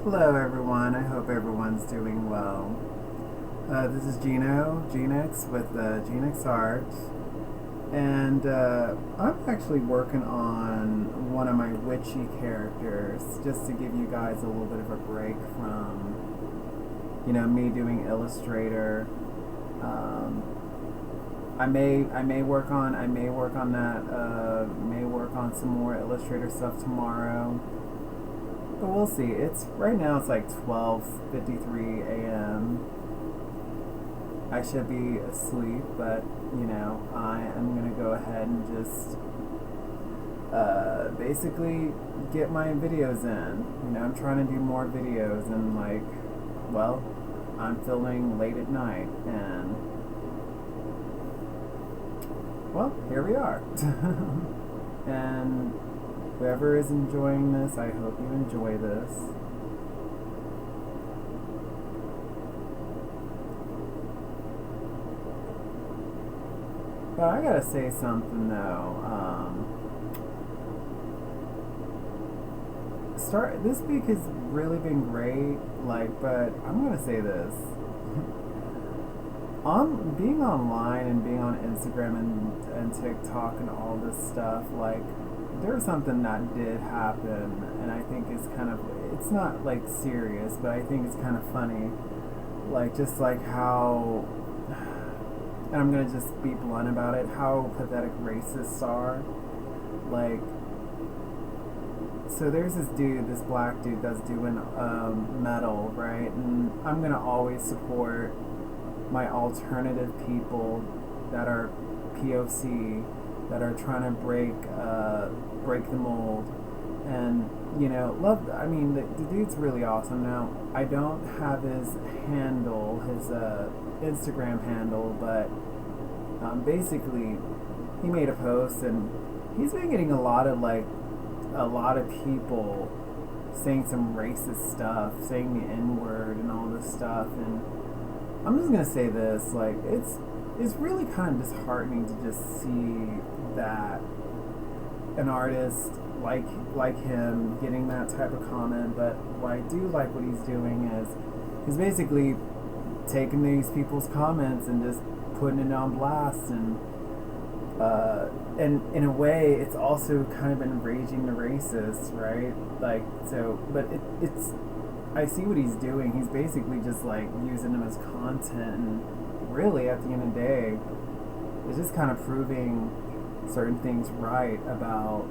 Hello everyone, I hope everyone's doing well. This is Genix with GenixArt, and I'm actually working on one of my witchy characters just to give you guys a little bit of a break from, me doing Illustrator. Um, I may work on that. May work on some more Illustrator stuff tomorrow. But we'll see. It's right now. It's like 12:53 a.m. I should be asleep, but I am gonna go ahead and just basically get my videos in. I'm trying to do more videos, and I'm filming late at night, and here we are. And whoever is enjoying this, I hope you enjoy this. But I gotta say something though. This week has really been great. But I'm gonna say this. On being online and being on Instagram and TikTok and all this stuff, there's something that did happen, and I think it's not serious, but I think it's kind of funny, just how, and I'm gonna just be blunt about it, how pathetic racists are. So there's this black dude that's doing metal, right? And I'm gonna always support my alternative people that are POC, that are trying to break the mold, and love. I mean, the dude's really awesome. Now I don't have his handle, his Instagram handle, but basically he made a post, and he's been getting a lot of people saying some racist stuff, saying the N-word and all this stuff, and I'm just gonna say this, it's really kind of disheartening to just see that an artist like him getting that type of comment. But what I do like what he's doing is he's basically taking these people's comments and just putting it on blast, and in a way it's also kind of enraging the racists, right? It's I see what he's doing. He's basically just using them as content, and really at the end of the day it's just kind of proving certain things right about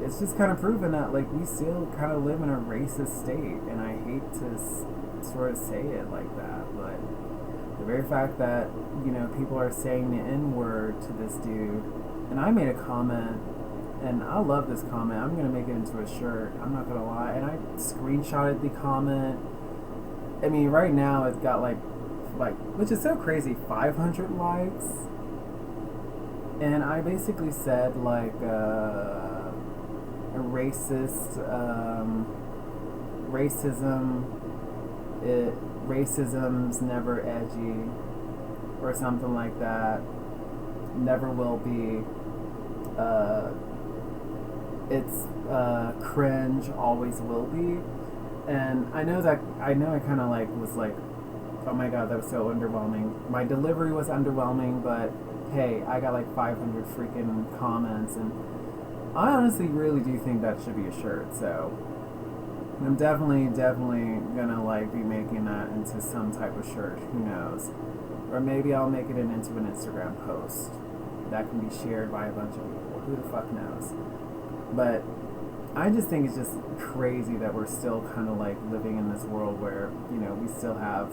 it's just kind of proving that we still kind of live in a racist state, and I hate to sort of say it like that, but the very fact that people are saying the N-word to this dude, and I made a comment, and I love this comment. I'm gonna make it into a shirt, I'm not gonna lie, and I screenshotted the comment. I mean, right now it's got which is so crazy, 500 likes, and I basically said a racist, racism's never edgy, or something like that. Never will be. It's cringe, always will be. And I know I kind of was oh my god, that was so underwhelming. My delivery was underwhelming, but hey, I got 500 freaking comments, and I honestly really do think that should be a shirt. So I'm definitely gonna be making that into some type of shirt. Who knows? Or maybe I'll make it into an Instagram post that can be shared by a bunch of people. Who the fuck knows? But I just think it's just crazy that we're still kind of living in this world where we still have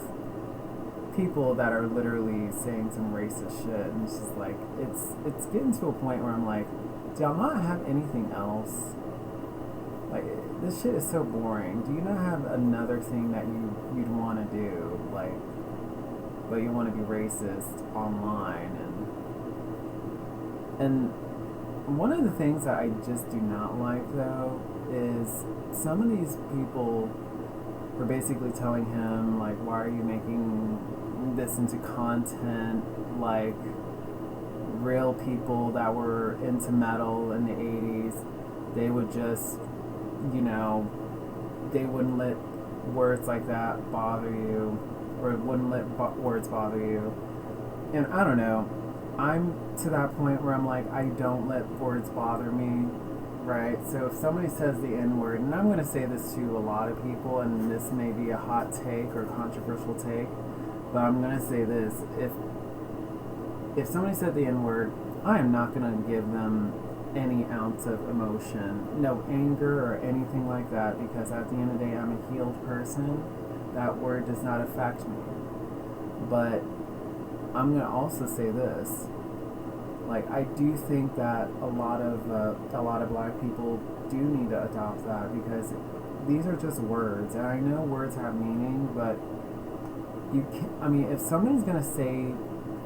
people that are literally saying some racist shit, and it's just it's getting to a point where I'm do y'all not have anything else? This shit is so boring. Do you not have another thing that you'd want to do, but you want to be racist online? And one of the things that I just do not like, though, is some of these people were basically telling him, why are you making this into content? Real people that were into metal in the 80s, they would just you know, they wouldn't let words like that bother you, or wouldn't let words bother you. And I don't know, I'm to that point where I'm like, I don't let words bother me, right? So if somebody says the N word, and I'm going to say this to a lot of people, and this may be a hot take or controversial take, but I'm going to say this: if somebody said the N word, I am not going to give them any ounce of emotion, no anger or anything like that, because at the end of the day, I'm a healed person. That word does not affect me. But I'm going to also say this: like, I do think that a lot of black people do need to adopt that, because these are just words, and I know words have meaning, but you can't, I mean, if somebody's gonna say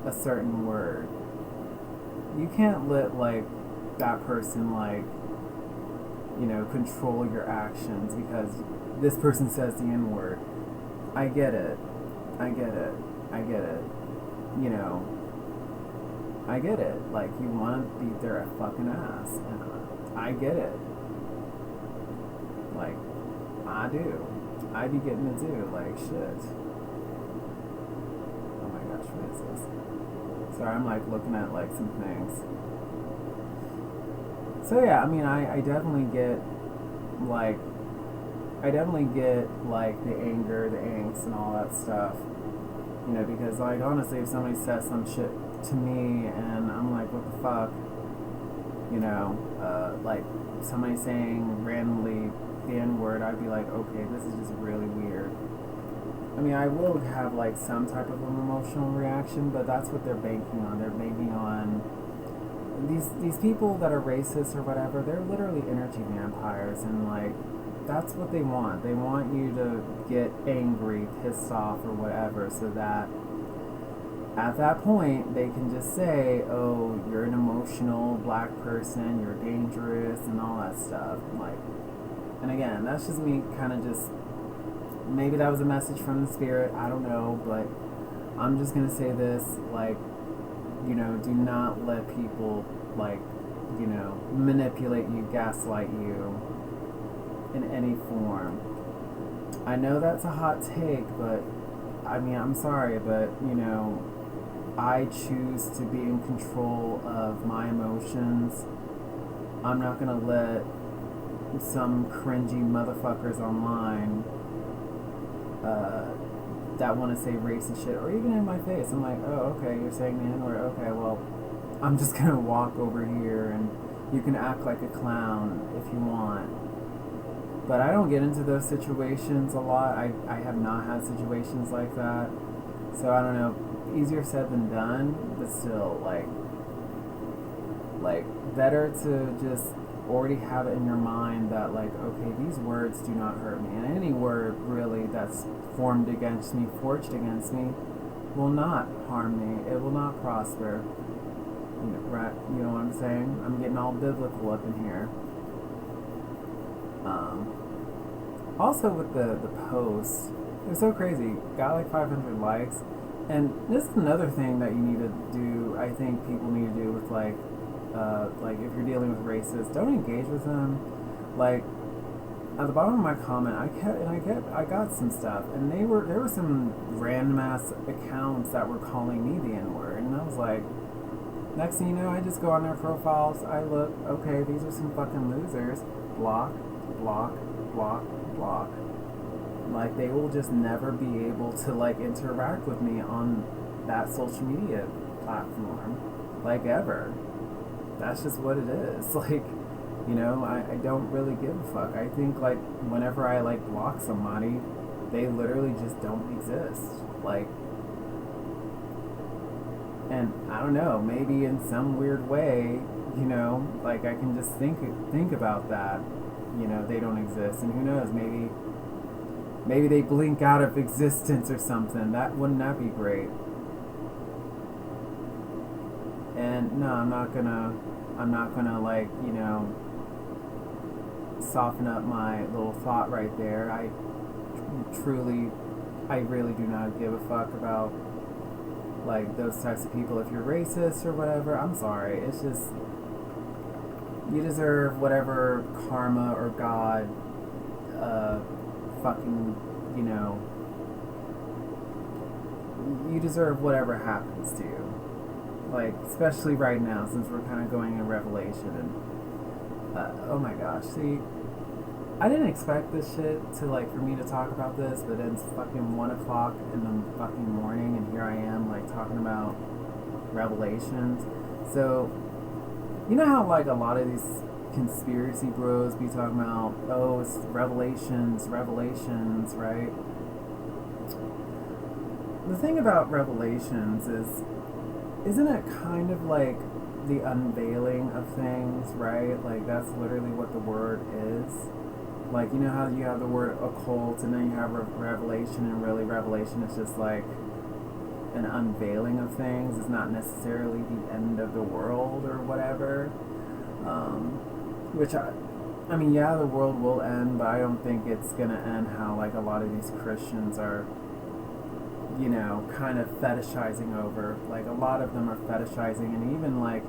a certain word, you can't let like that person like, you know, control your actions because this person says the N word. I get it. You know, I get it. Like, you want to beat their fucking ass. And I get it. Like, I do. I be getting it too. Like, shit. Oh my gosh, what is this? Sorry, I'm like looking at like some things. So yeah, I mean, I definitely get like, the anger, the angst, and all that stuff. You know, because like, honestly, if somebody says some shit to me and I'm like, what the fuck? You know, like somebody saying randomly the N-word, I'd be like, okay, this is just really weird. I mean, I will have like some type of an emotional reaction, but that's what they're banking on. They're banking on these people that are racist or whatever. They're literally energy vampires, and like, that's what they want. They want you to get angry, pissed off, or whatever, so that at that point they can just say, oh, you're an emotional black person, you're dangerous, and all that stuff. Like, and again, that's just me kind of just, maybe that was a message from the spirit, I don't know, but I'm just gonna say this, like, you know, do not let people, like, you know, manipulate you, gaslight you in any form. I know that's a hot take, but I mean, I'm sorry, but you know, I choose to be in control of my emotions. I'm not gonna let some cringy motherfuckers online that want to say racist shit, or even in my face. I'm like, oh, okay, you're saying the N-word, okay, well, I'm just gonna walk over here and you can act like a clown if you want. But I don't get into those situations a lot. I have not had situations like that. So I don't know, easier said than done, but still, like better to just already have it in your mind that, like, okay, these words do not hurt me, and any word really that's formed against me, forged against me, will not harm me. It will not prosper. You know, right? You know what I'm saying? I'm getting all biblical up in here. Also with the posts, it was so crazy. Got like 500 likes, and this is another thing that you need to do. I think people need to do with like if you're dealing with racists, don't engage with them. Like, at the bottom of my comment, I got some stuff, and there were some random ass accounts that were calling me the N-word, and I was like, next thing you know, I just go on their profiles, I look, okay, these are some fucking losers. Block, block, block, block. Like, they will just never be able to like interact with me on that social media platform, like, ever. That's just what it is. Like, you know, I don't really give a fuck. I think, like, whenever I, like, block somebody, they literally just don't exist. Like, and I don't know, maybe in some weird way, you know, like, I can just think about that. You know, they don't exist, and who knows, maybe they blink out of existence or something. Wouldn't that be great? And no, I'm not gonna like, you know, soften up my little thought right there. I really do not give a fuck about like those types of people. If you're racist or whatever, I'm sorry. It's just, you deserve whatever karma or God fucking, you know, you deserve whatever happens to you. Like, especially right now, since we're kind of going in Revelation, and oh my gosh, see, I didn't expect this shit to, like, for me to talk about this, but it's fucking 1 o'clock in the fucking morning, and here I am, like, talking about Revelations. So, you know how, like, a lot of these conspiracy bros be talking about, oh, it's Revelations, right? The thing about Revelations is, isn't it kind of like the unveiling of things, right? Like, that's literally what the word is. Like, you know how you have the word occult and then you have revelation, and really Revelation is just like an unveiling of things. It's not necessarily the end of the world or whatever. Which I mean, yeah, the world will end, but I don't think it's gonna end how, like, a lot of these Christians are, you know, kind of fetishizing over. Like, a lot of them are fetishizing and even, like,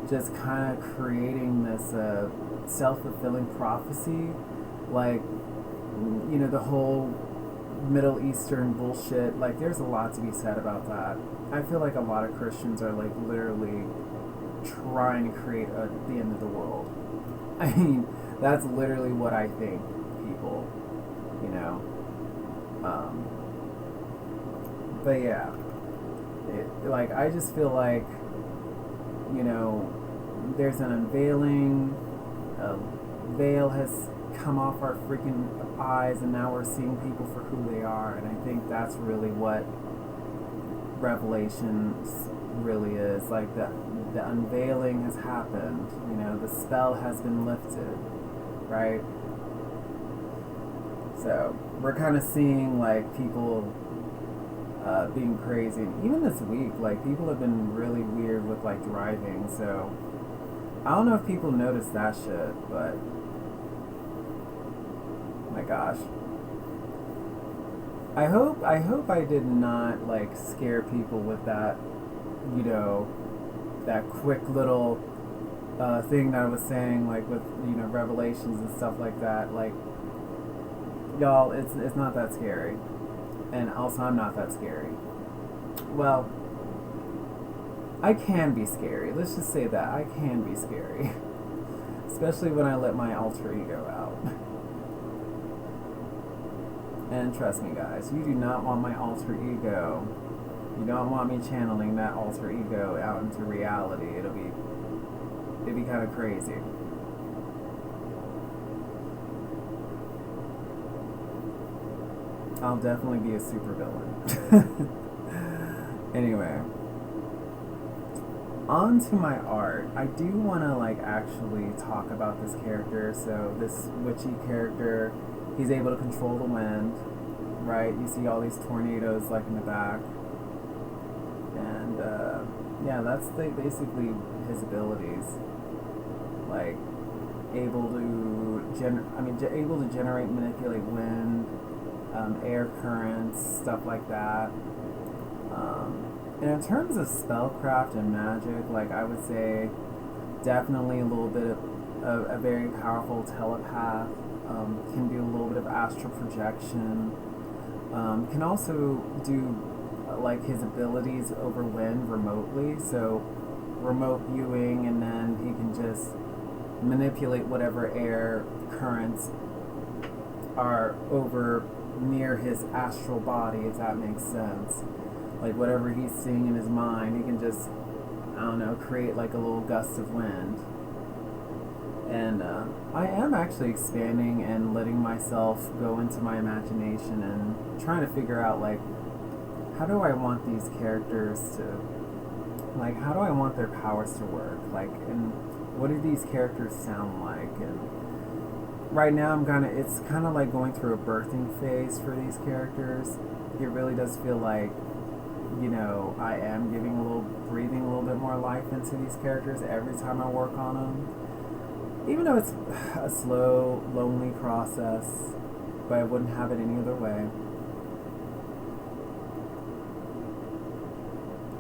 just kind of creating this self-fulfilling prophecy. Like, you know, the whole Middle Eastern bullshit. Like, there's a lot to be said about that. I feel like a lot of Christians are, like, literally trying to create the end of the world. I mean, that's literally what I think, people, you know. But yeah, like, I just feel like, you know, there's an unveiling, a veil has come off our freaking eyes, and now we're seeing people for who they are, and I think that's really what Revelations really is. Like, the unveiling has happened, you know, the spell has been lifted, right? So, we're kind of seeing, like, people being crazy. Even this week, like, people have been really weird with, like, driving, so I don't know if people noticed that shit, but my gosh. I hope I did not, like, scare people with that, you know, that quick little thing that I was saying, like, with, you know, Revelations and stuff like that. Like, y'all, it's not that scary. And also, I'm not that scary. Well, I can be scary. Let's just say that. I can be scary. Especially when I let my alter ego out. And trust me, guys, you do not want my alter ego. You don't want me channeling that alter ego out into reality. It'd be kind of crazy. I'll definitely be a supervillain. Anyway, on to my art. I do want to, like, actually talk about this character. So this witchy character, he's able to control the wind, right? You see all these tornadoes, like, in the back. And, yeah, that's basically his abilities. Like, able to generate, manipulate wind, air currents, stuff like that. And in terms of spellcraft and magic, like, I would say definitely a little bit of a very powerful telepath, can do a little bit of astral projection, can also do, like, his abilities over wind remotely, so remote viewing, and then he can just manipulate whatever air currents are over near his astral body, if that makes sense. Like, whatever he's seeing in his mind, he can just, I don't know, create, like, a little gust of wind. And I am actually expanding and letting myself go into my imagination and trying to figure out, like, how do I want these characters to, like, how do I want their powers to work? Like, and what do these characters sound like? And right now it's kind of like going through a birthing phase for these characters. It really does feel like, you know, I am breathing a little bit more life into these characters every time I work on them. Even though it's a slow, lonely process, but I wouldn't have it any other way.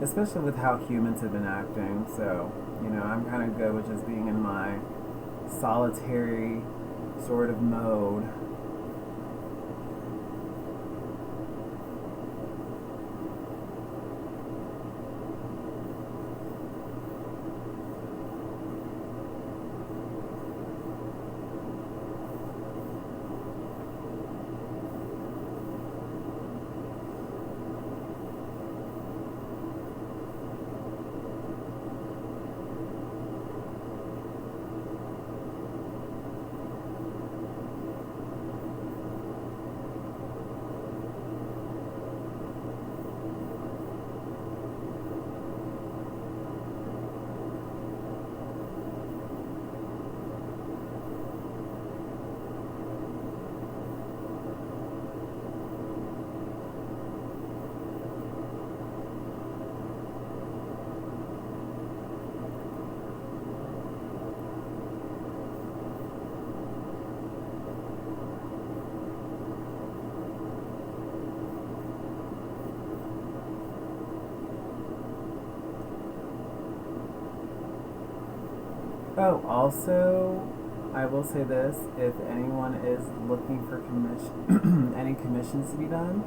Especially with how humans have been acting, so, you know, I'm kind of good with just being in my solitary sort of mode Oh, also, I will say this: if anyone is looking for commission, any commissions to be done,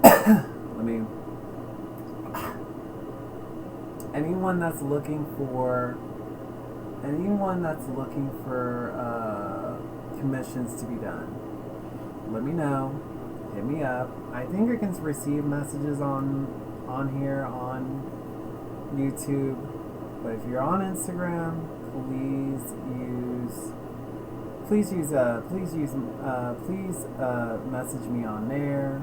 let me. Anyone that's looking for, commissions to be done, let me know. Hit me up. I think I can receive messages on here on YouTube, but if you're on Instagram, please message me on there.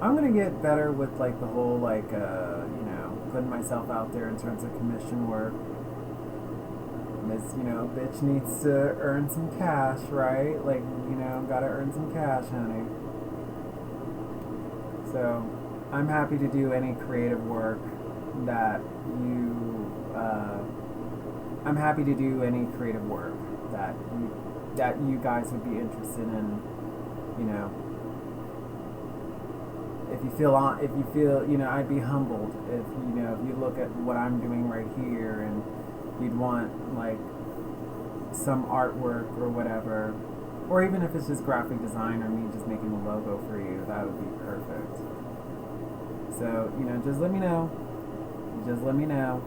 I'm gonna get better with like the whole putting myself out there in terms of commission work. Miss, bitch needs to earn some cash, right? Like, gotta earn some cash, honey. So, I'm happy to do any creative work that I'm happy to do any creative work that you guys would be interested in, you know. If you feel, I'd be humbled if you look at what I'm doing right here and you'd want like some artwork or whatever, or even if it's just graphic design or me just making a logo for you, that would be perfect. So, just let me know. Just let me know.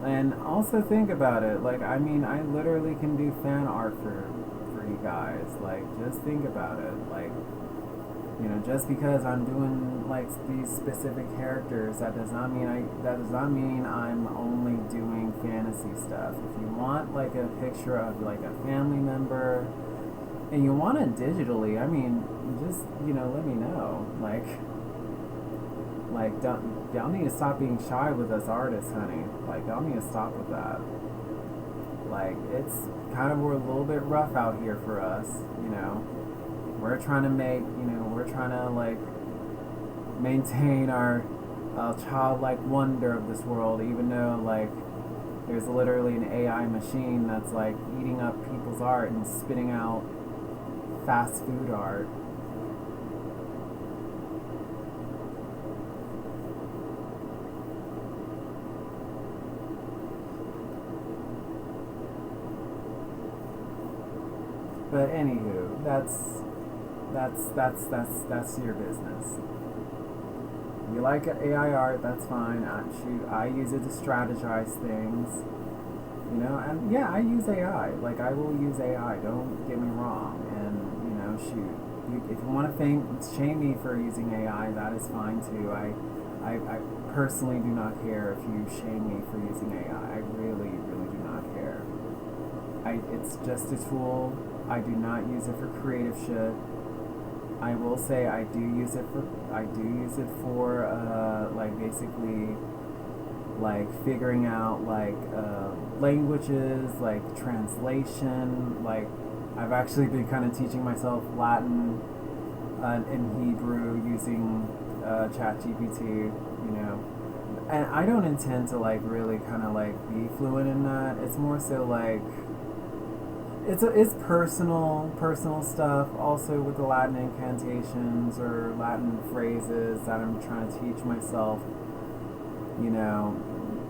And also think about it. Like, I literally can do fan art for you guys. Like, just think about it. Like, just because I'm doing like these specific characters, that does not mean I'm only doing fantasy stuff. If you want like a picture of like a family member and you want it digitally, just let me know. Like y'all need to stop being shy with us artists, honey. Like, y'all need to stop with that. Like, it's kind of, we're a little bit rough out here for us, We're trying to like maintain our childlike wonder of this world, even though like there's literally an AI machine that's like eating up people's art and spitting out fast food art. But anywho, that's your business. You like AI art, that's fine. I use it to strategize things, and yeah, I use AI. Like, I will use AI. Don't get me wrong. And if you want to shame me for using AI, that is fine too. I personally do not care if you shame me for using AI. I really, really do not care. It's just a tool. I do not use it for creative shit. I will say I do use it for like basically like figuring out like languages, like translation. Like, I've actually been kind of teaching myself Latin and Hebrew using ChatGPT, and I don't intend to like really kind of like be fluent in that. It's more so like it's personal stuff. Also with the Latin incantations or Latin phrases that I'm trying to teach myself,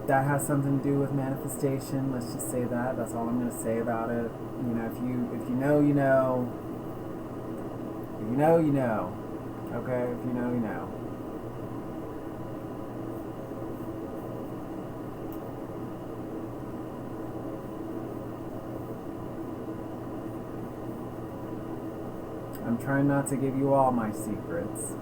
that has something to do with manifestation. Let's just say that. That's all I'm going to say about it. If you know, you know. If you know, you know. Okay? If you know, you know. I'm trying not to give you all my secrets.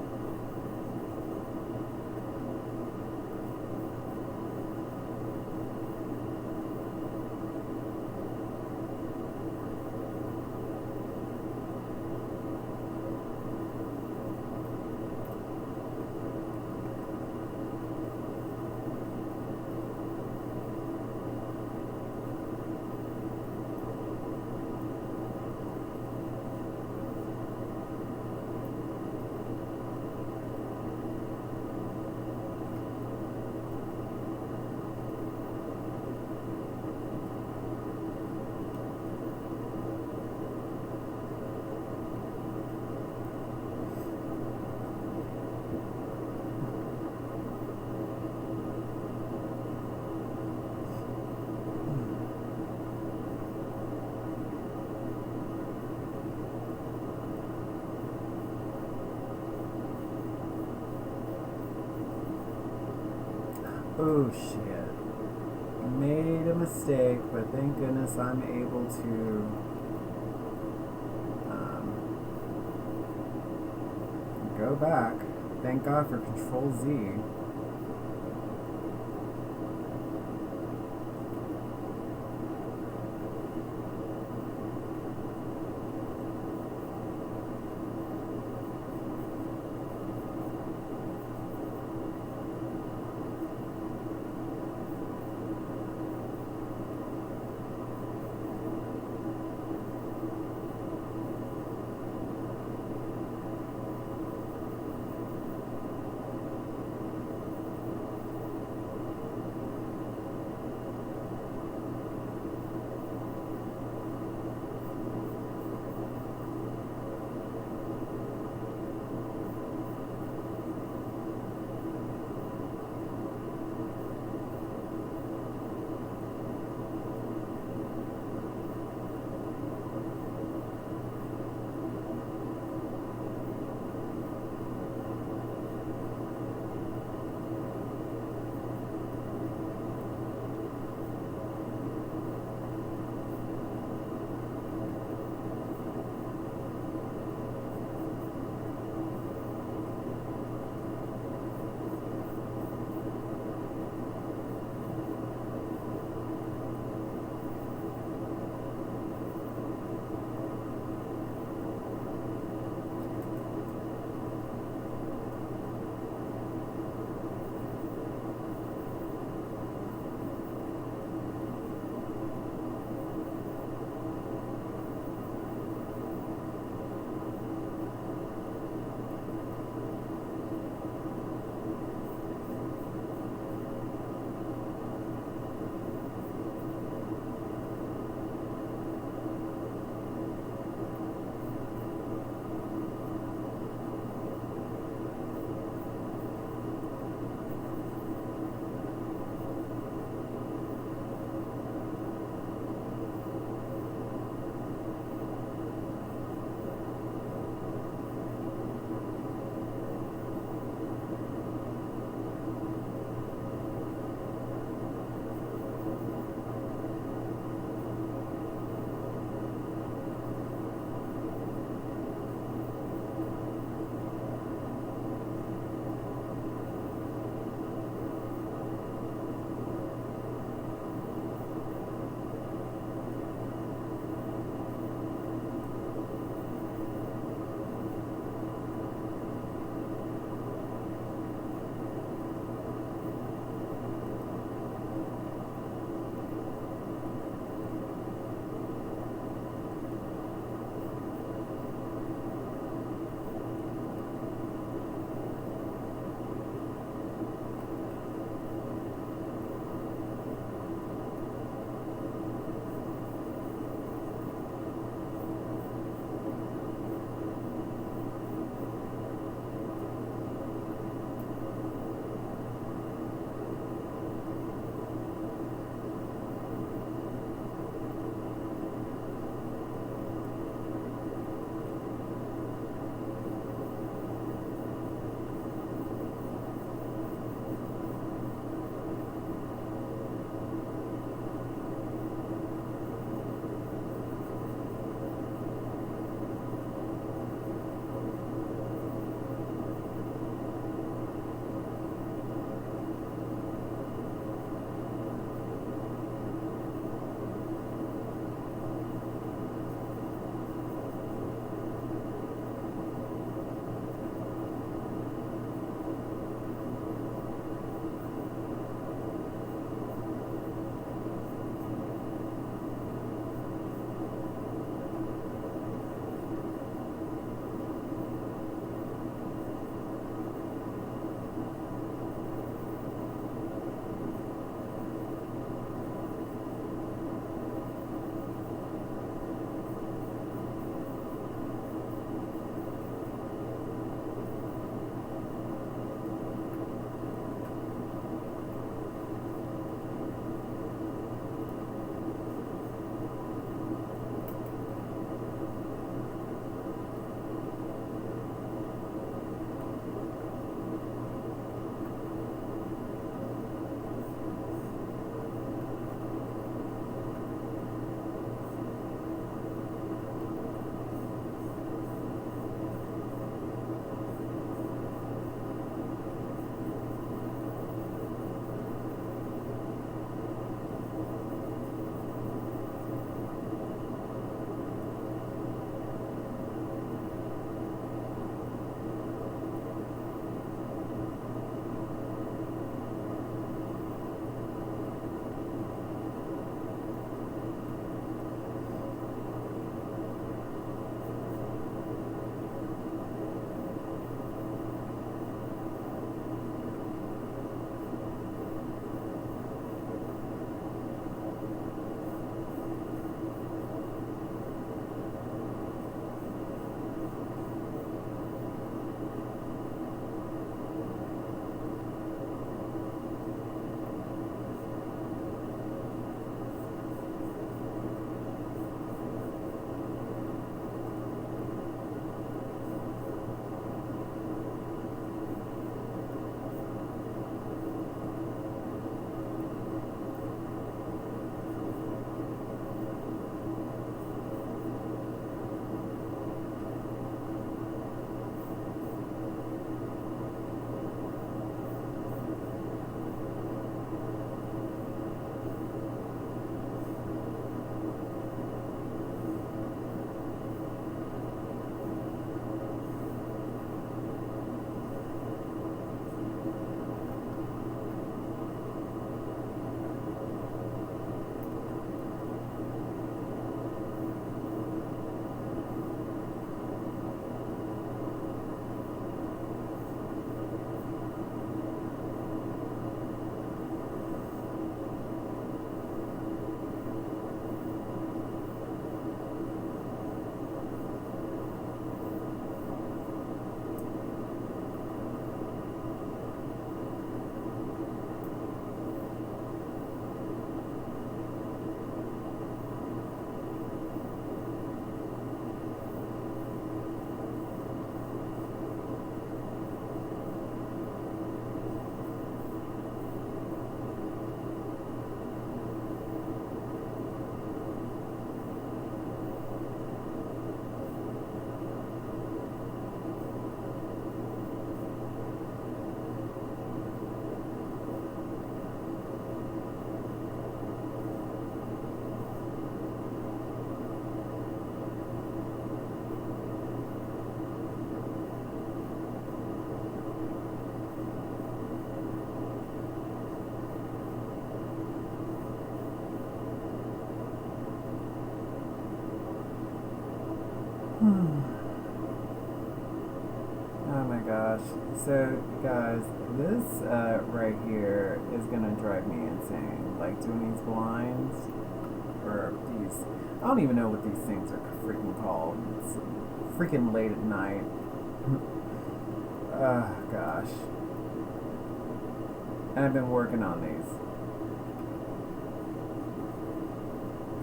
Oh shit. Made a mistake, but thank goodness I'm able to go back. Thank God for Control Z. Oh my gosh. So, guys, this right here is gonna drive me insane. Like doing these blinds, or these. I don't even know what these things are freaking called. It's freaking late at night. Oh gosh. And I've been working on these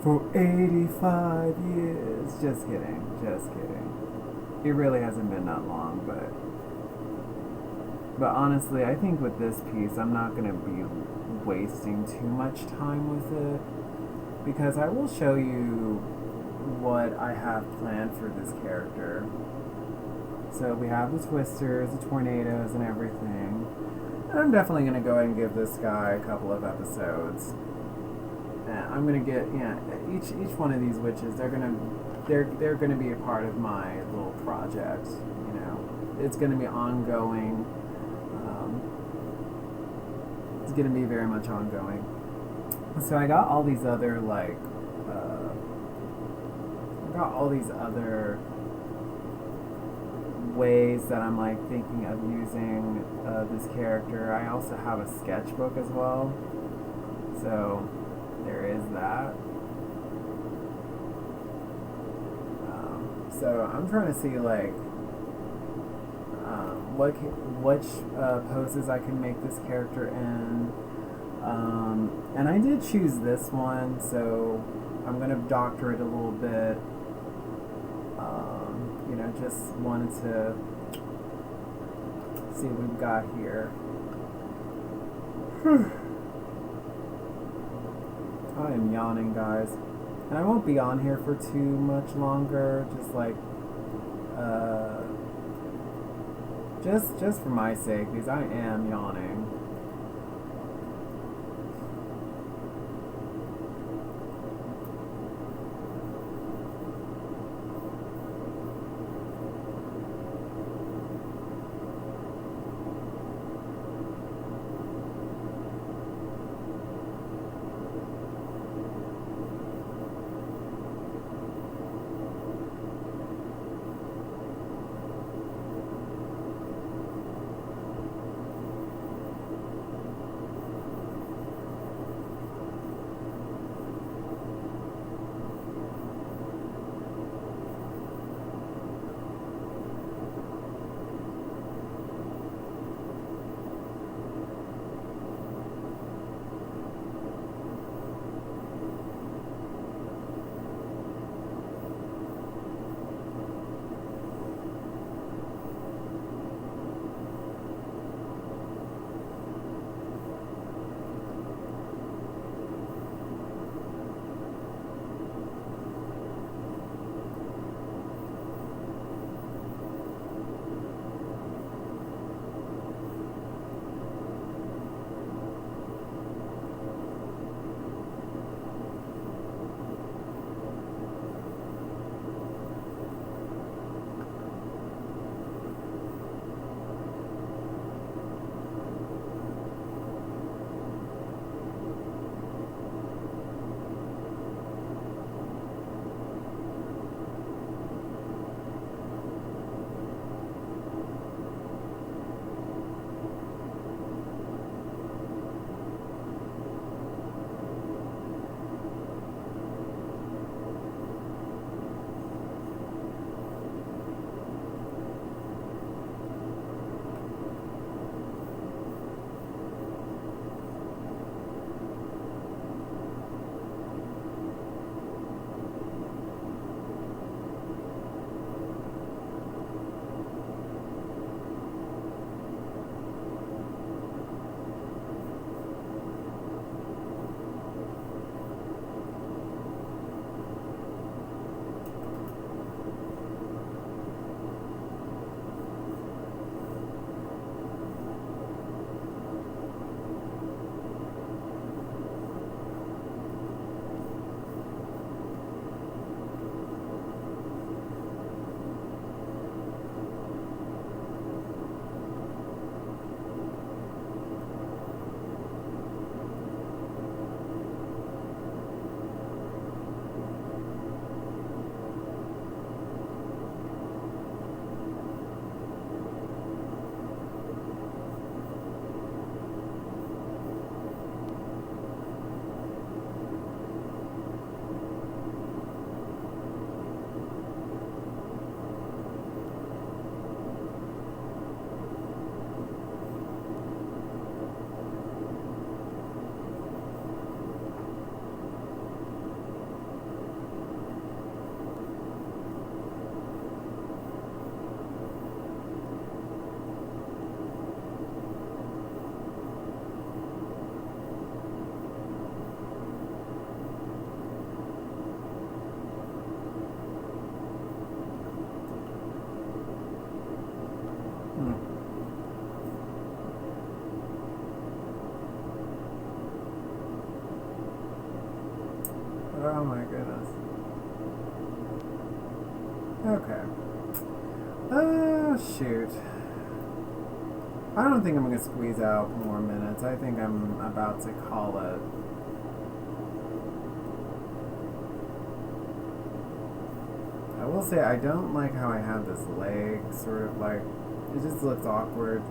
for 85 years. Just kidding. Just kidding. It really hasn't been that long, but honestly, I think with this piece, I'm not going to be wasting too much time with it, because I will show you what I have planned for this character. So we have the twisters, the tornadoes, and everything. And I'm definitely going to go ahead and give this guy a couple of episodes. And I'm going to get, each one of these witches, they're going to be a part of my little project, you know. It's going to be ongoing. It's going to be very much ongoing. So I got all these other, ways that I'm, thinking of using this character. I also have a sketchbook as well. So there is that. So I'm trying to see which poses I can make this character in, and I did choose this one, so I'm gonna doctor it a little bit. Just wanted to see what we've got here. I am yawning, guys. And I won't be on here for too much longer, just for my sake, because I am yawning. Okay. Shoot. I don't think I'm gonna squeeze out more minutes. I think I'm about to call it. I will say I don't like how I have this leg sort of like, it just looks awkward.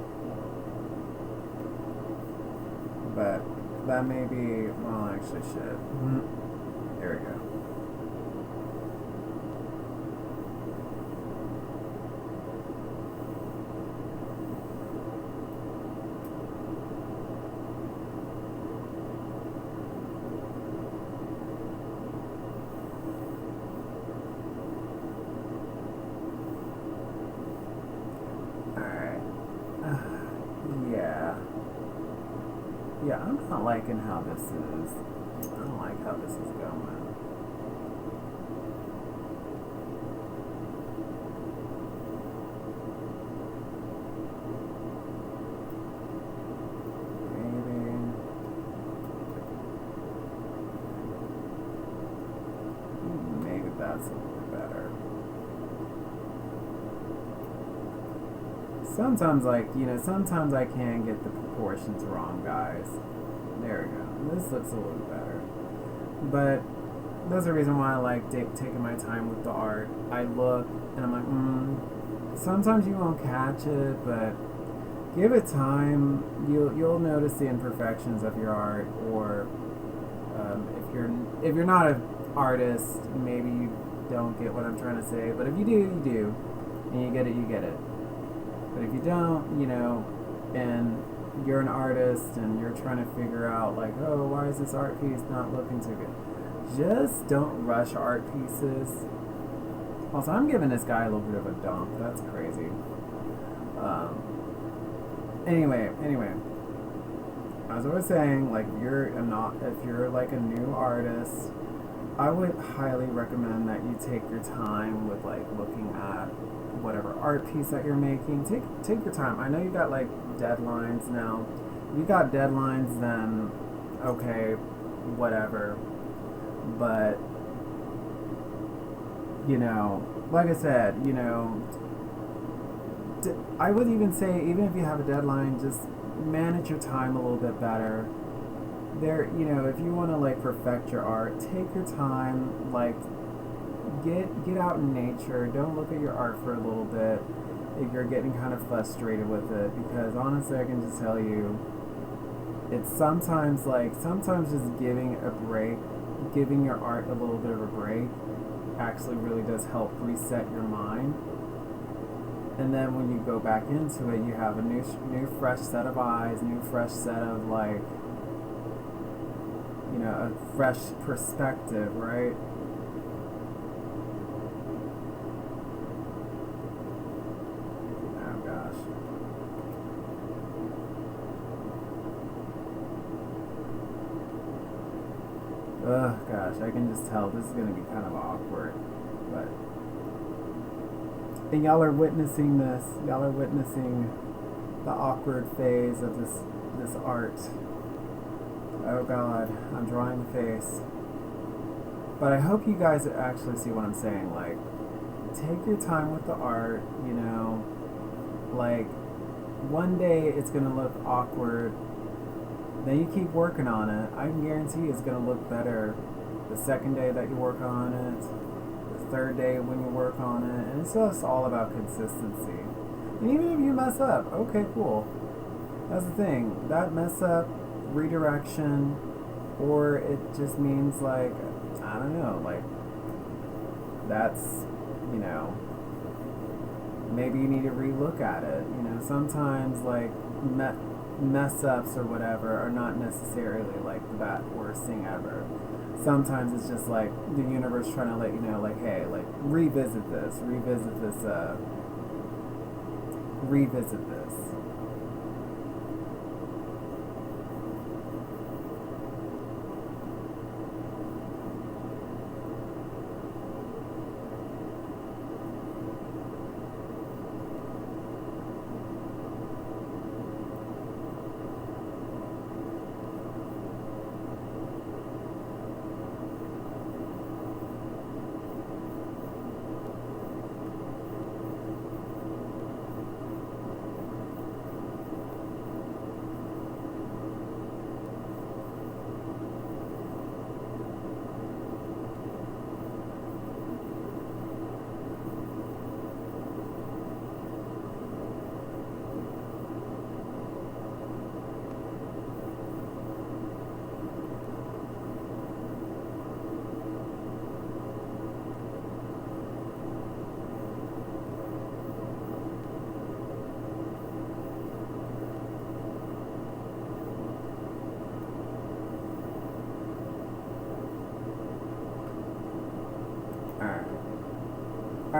But that may be, well, actually shit. There we go. Yeah, I'm not liking how this is. I don't like how this is going. Maybe that's a little better. Sometimes, sometimes I can get the proportions wrong, guys. There we go. This looks a little better. But that's the reason why I like taking my time with the art. I look and I'm like, sometimes you won't catch it, but give it time. You'll notice the imperfections of your art, or if you're not an artist, maybe you don't get what I'm trying to say. But if you do, you do, and you get it, you get it. But if you don't, and you're an artist and you're trying to figure out like, oh, why is this art piece not looking too good? Just don't rush art pieces. Also, I'm giving this guy a little bit of a dump. That's crazy. Anyway, as I was saying, like if you're like a new artist, I would highly recommend that you take your time with like looking at whatever art piece that you're making. Take your time. I know you got like deadlines now. If you got deadlines, then okay, whatever. But like I said, I would even say, even if you have a deadline, just manage your time a little bit better. If you want to like perfect your art, take your time. Like, get out in nature. Don't look at your art for a little bit if you're getting kind of frustrated with it, because honestly, I can just tell you, it's sometimes just giving a break, giving your art a little bit of a break, actually really does help reset your mind. And then when you go back into it, you have a new fresh set of eyes, new fresh set of like, a fresh perspective, right? Oh gosh. Ugh, gosh, I can just tell this is gonna be kind of awkward, but. And y'all are witnessing this. Y'all are witnessing the awkward phase of this art. Oh God, I'm drawing the face. But I hope you guys actually see what I'm saying. Like, take your time with the art, Like, one day it's gonna look awkward. Then you keep working on it. I can guarantee it's gonna look better the second day that you work on it, third day when you work on it, and it's just all about consistency. And even if you mess up, okay, cool. That's the thing. That mess up, redirection, or it just means like, I don't know, like that's, maybe you need to relook at it. Sometimes like mess ups or whatever are not necessarily like the worst thing ever. Sometimes it's just like the universe trying to let you know, like, hey, like, revisit this.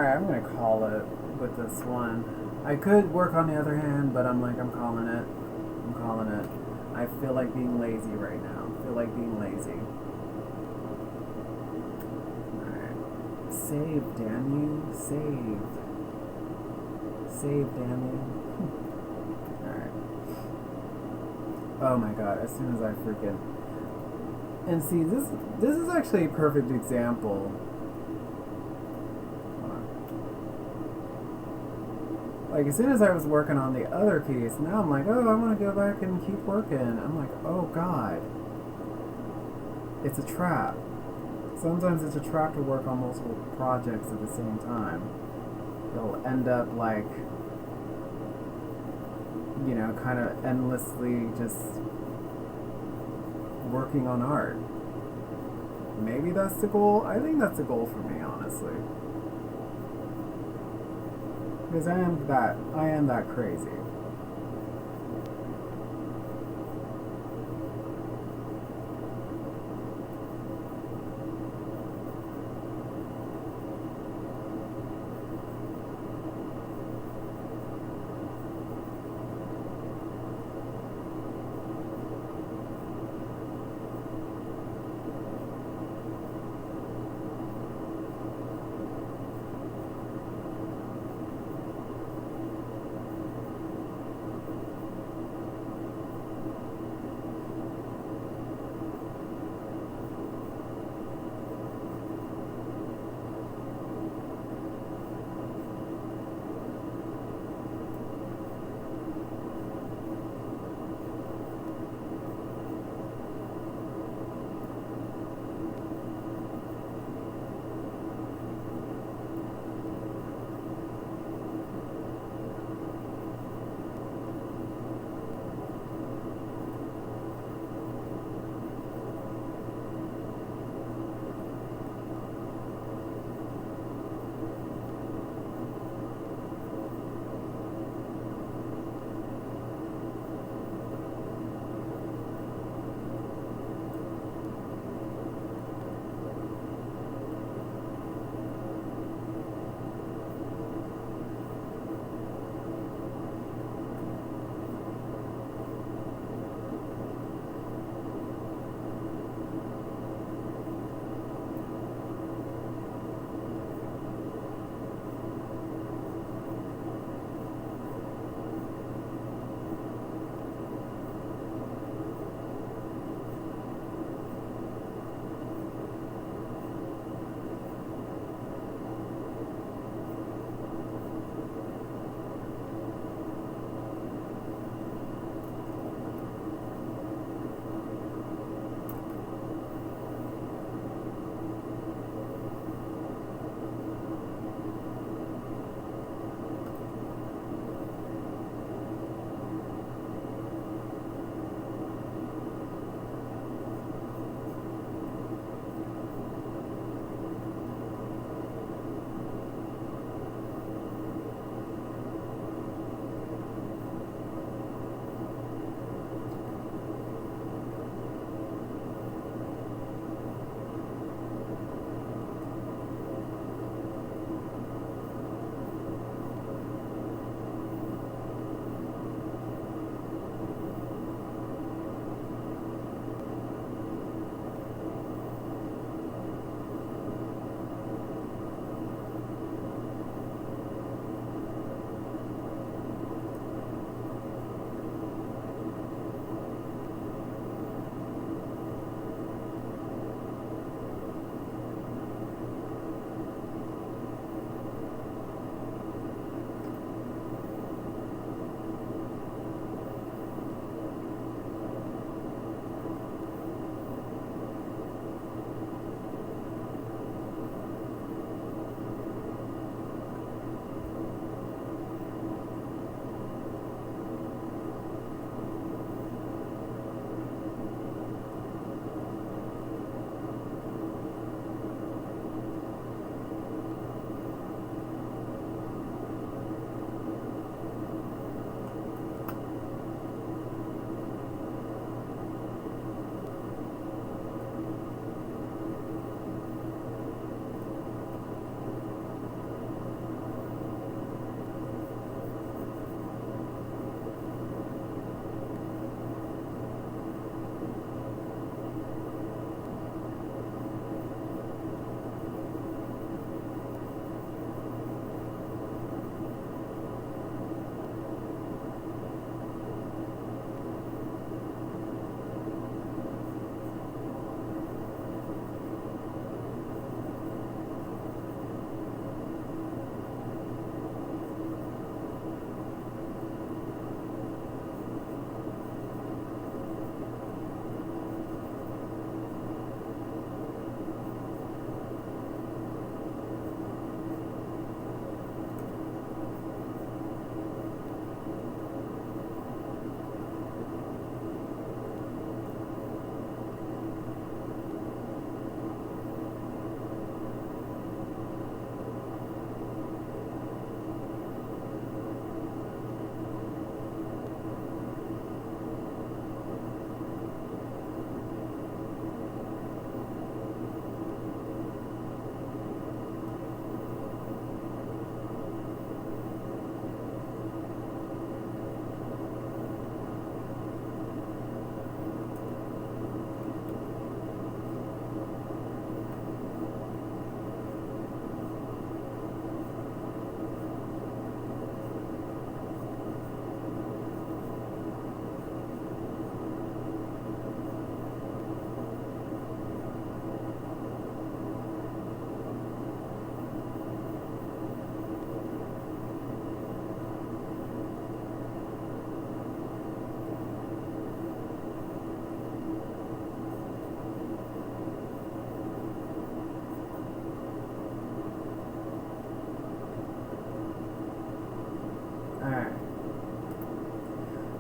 Alright, I'm gonna call it with this one. I could work on the other hand, but I'm like, I'm calling it. I'm calling it. I feel like being lazy right now. I feel like being lazy. Alright. Save, damn you. Save. Save, damn you. Alright. Oh my god, as soon as I freaking... And see, this is actually a perfect example. Like, as soon as I was working on the other piece, now I'm like, oh, I want to go back and keep working. I'm like, oh god. It's a trap. Sometimes it's a trap to work on multiple projects at the same time. You'll end up like, you know, kind of endlessly just working on art. Maybe that's the goal. I think that's the goal for me, honestly. Because I am that crazy.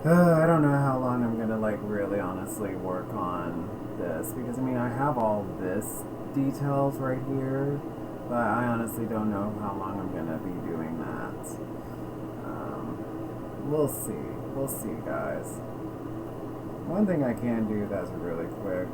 I don't know how long I'm gonna like really honestly work on this, because I mean I have all this details right here, but I honestly don't know how long I'm gonna be doing that. We'll see. We'll see, guys. One thing I can do that's really quick.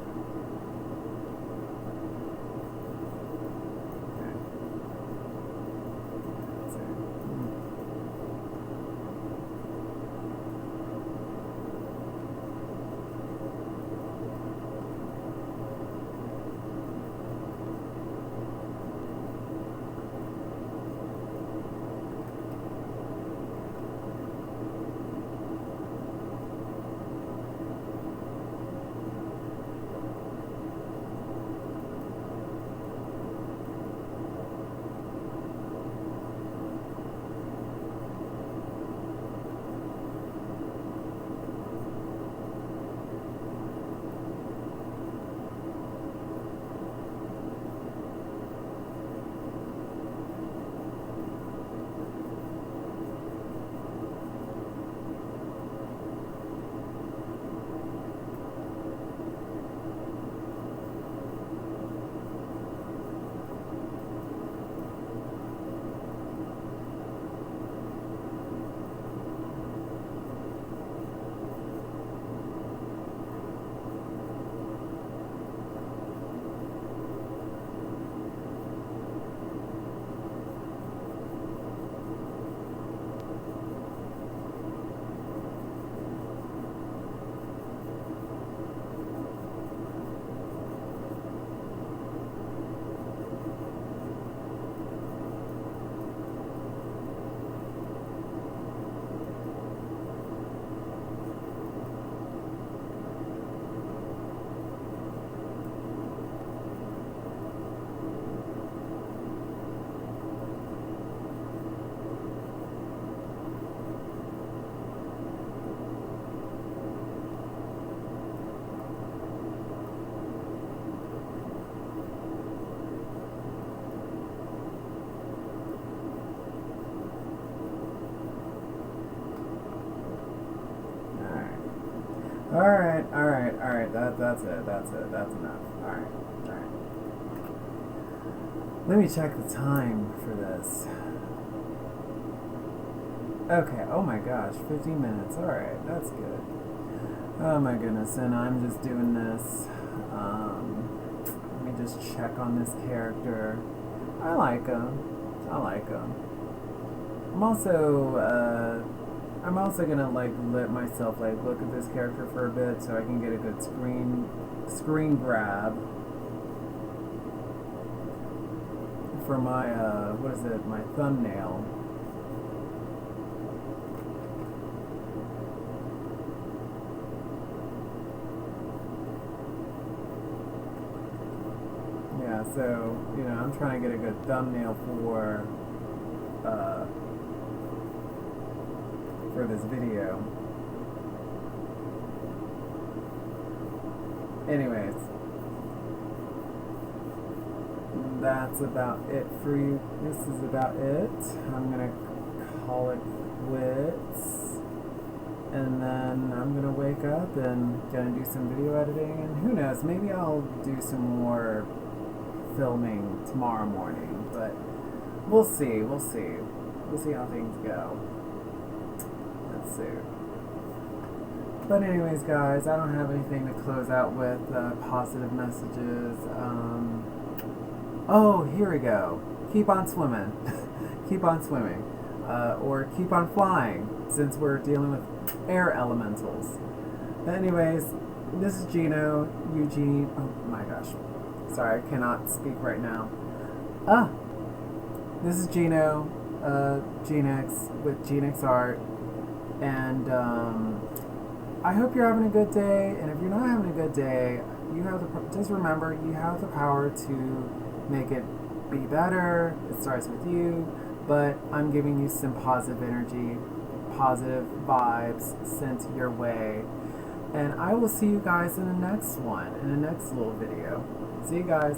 Alright. That's it. That's enough. Alright. Let me check the time for this. Okay, oh my gosh, 15 minutes. Alright, that's good. Oh my goodness, and I'm just doing this. Let me just check on this character. I like him. I'm also gonna like let myself like look at this character for a bit so I can get a good screen grab for my my thumbnail. Yeah, so I'm trying to get a good thumbnail for this video. Anyways, that's about it for you. This is about it. I'm gonna call it quits, and then I'm gonna wake up and gonna do some video editing, and who knows, maybe I'll do some more filming tomorrow morning, but we'll see how things go. Let's see. But anyways, guys, I don't have anything to close out with positive messages. Oh, here we go. Keep on swimming. Keep on swimming. Or keep on flying, since we're dealing with air elementals. But anyways, this is Eugene. Oh my gosh. Sorry, I cannot speak right now. This is Gino, Genix with GenixArt. And I hope you're having a good day. And if you're not having a good day, just remember, you have the power to make it be better. It starts with you. But I'm giving you some positive energy, positive vibes sent your way. And I will see you guys in the next one, in the next little video. See you guys.